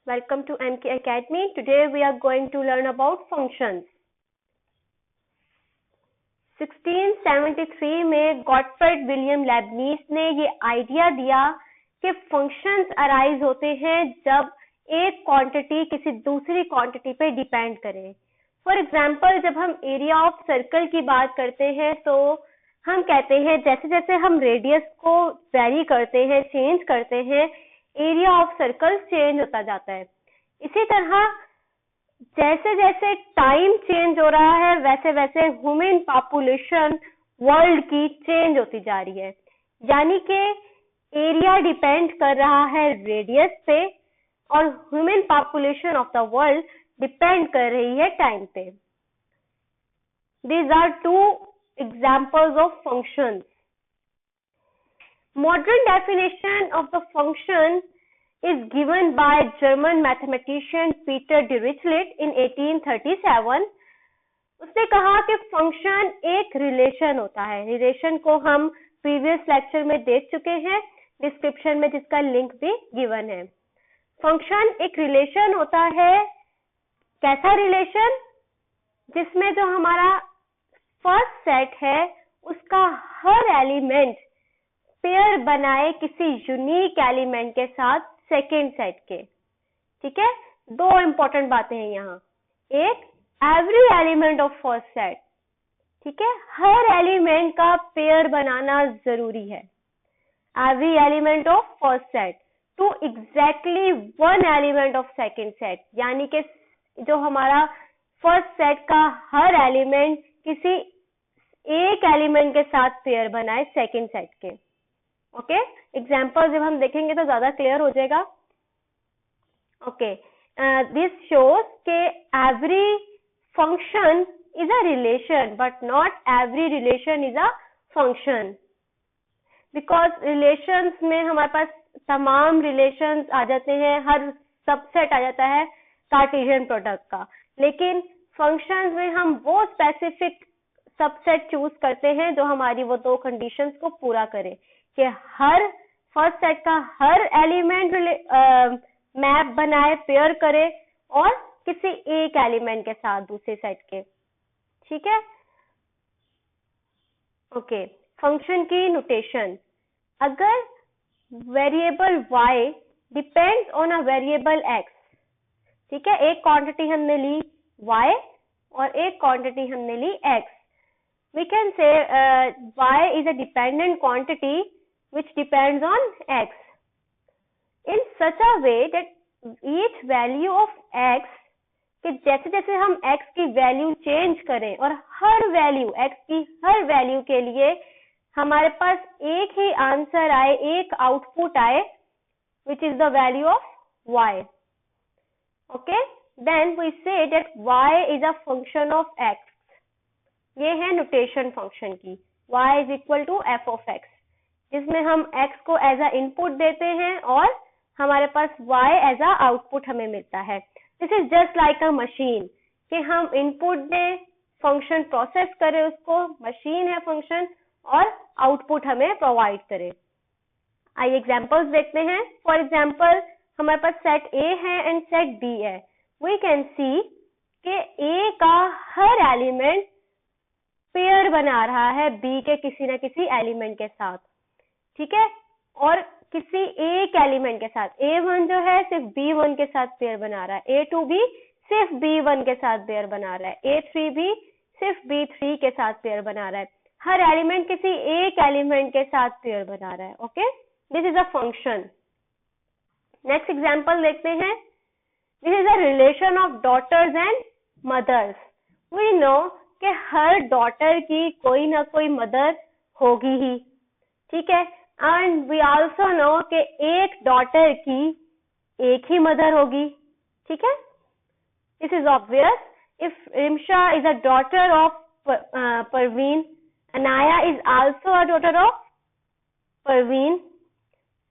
Welcome to MK Academy. Today we are going to learn about functions. 1673 में गॉटफ्रेड William Lebanese ने ये idea दिया कि फंक्शंस अराइज होते हैं जब एक क्वांटिटी किसी दूसरी क्वांटिटी पे डिपेंड करे. फॉर एग्जांपल, जब हम एरिया ऑफ सर्कल की बात करते हैं तो हम कहते हैं जैसे जैसे हम रेडियस को वेरी करते हैं, चेंज करते हैं, एरिया ऑफ सर्कल चेंज होता जाता है. इसी तरह जैसे जैसे टाइम चेंज हो रहा है वैसे वैसे ह्यूमन पॉपुलेशन वर्ल्ड की चेंज होती जा रही है. यानी कि एरिया डिपेंड कर रहा है रेडियस पे और human population of the world depend कर रही है टाइम पे. These are two examples of functions. Modern definition of the function is given by German mathematician Peter Dirichlet in 1837. उसने कहा कि फंक्शन एक रिलेशन होता है. रिलेशन को हम प्रीवियस लेक्चर में देख चुके हैं, डिस्क्रिप्शन में जिसका लिंक भी गिवन है. फंक्शन एक रिलेशन होता है. कैसा रिलेशन? जिसमें जो हमारा फर्स्ट सेट है उसका हर एलिमेंट पेयर बनाए किसी यूनिक एलिमेंट के साथ सेकेंड सेट के. ठीक है, दो इंपॉर्टेंट बातें हैं यहाँ. एक, every element of first set. ठीक है, हर एलिमेंट का पेयर बनाना जरूरी है. Every element of first set to exactly one element of second set. यानी कि जो हमारा फर्स्ट सेट का हर एलिमेंट किसी एक एलिमेंट के साथ पेयर बनाए सेकेंड सेट के. ओके, एग्जाम्पल जब हम देखेंगे तो ज्यादा क्लियर हो जाएगा. ओके, दिस शोज के every function is a relation but not every relation is a function. Because relations में हमारे पास तमाम रिलेशंस आ जाते हैं, हर सबसेट आ जाता है कार्टेशियन प्रोडक्ट का. लेकिन फंक्शंस में हम वो स्पेसिफिक सबसेट चूज करते हैं जो हमारी वो दो कंडीशंस को पूरा करे कि हर फर्स्ट सेट का हर एलिमेंट मैप बनाए, पेयर करे और किसी एक एलिमेंट के साथ दूसरे सेट के. ठीक है. ओके, फंक्शन की नोटेशन. अगर variable y depends on a variable x. ठीक है, एक क्वांटिटी हमने ली y और एक क्वांटिटी हमने ली x. We can say y is a dependent quantity which depends on x in such a way that each value of x, कि जैसे जैसे हम x की वैल्यू चेंज करें और हर वैल्यू x की हर वैल्यू के लिए हमारे पास एक ही आंसर आए, एक आउटपुट आए which is the value of y. Okay, then we say that y is a function of x. ये है नोटेशन फंक्शन की. y is equal to f of x, जिसमें हम x को एज अ इनपुट देते हैं और हमारे पास y एज अ आउटपुट हमें मिलता है. This is just like a machine कि हम इनपुट दें, फंक्शन प्रोसेस करें उसको, मशीन है फंक्शन, और आउटपुट हमें प्रोवाइड करे. आइए एग्जांपल्स देखते हैं. फॉर एग्जांपल, हमारे पास सेट A है एंड सेट B है. वी कैन सी कि A का हर एलिमेंट पेयर बना रहा है B के किसी न किसी एलिमेंट के साथ. ठीक है, और किसी एक एलिमेंट के साथ A1 जो है सिर्फ B1 के साथ पेयर बना रहा है, A2 भी सिर्फ B1 के साथ पेयर बना रहा है, A3 भी सिर्फ B3 के साथ पेयर बना रहा है. हर एलिमेंट किसी एक एलिमेंट के साथ पेयर बना रहा है. Okay, this is a function. Next example देखते हैं. This is a relation of daughters and mothers. We know कि हर डॉटर की कोई ना कोई मदर होगी ही. ठीक है, एंड वी आल्सो नो कि एक डॉटर की एक ही मदर होगी. ठीक है, this is obvious. If Rimsha is a daughter of Parveen, Anaya is also a daughter of Parveen,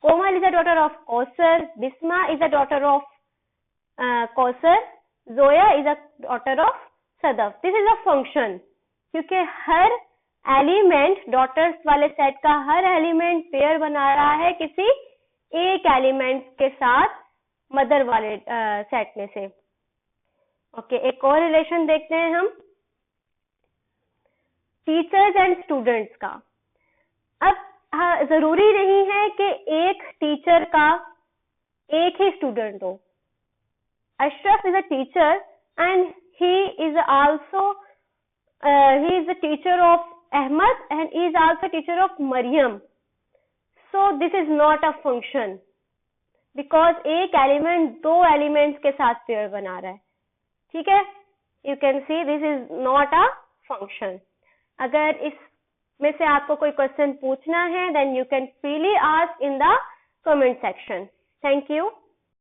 Komal is a daughter of Kausar, Bisma is a daughter of Kausar, Zoya is a daughter of Sadaf. This is a function, क्योंकि हर element, daughters वाले set का हर element pair बना रहा है किसी एक एलिमेंट के साथ मदर वाले सेट में से। ओके, एक और रिलेशन देखते हैं हम, टीचर्स एंड स्टूडेंट्स का। अब जरूरी नहीं है कि एक टीचर का एक ही स्टूडेंट हो। Ashraf is a teacher and he is also he is the teacher of Ahmad and he is also teacher of Maryam. So this is not a function because एक एलिमेंट दो elements के साथ pair बना रहा है। ठीक है, you can see this is not a function. अगर इसमें से आपको कोई क्वेश्चन पूछना है then you can freely ask in the comment section. Thank you.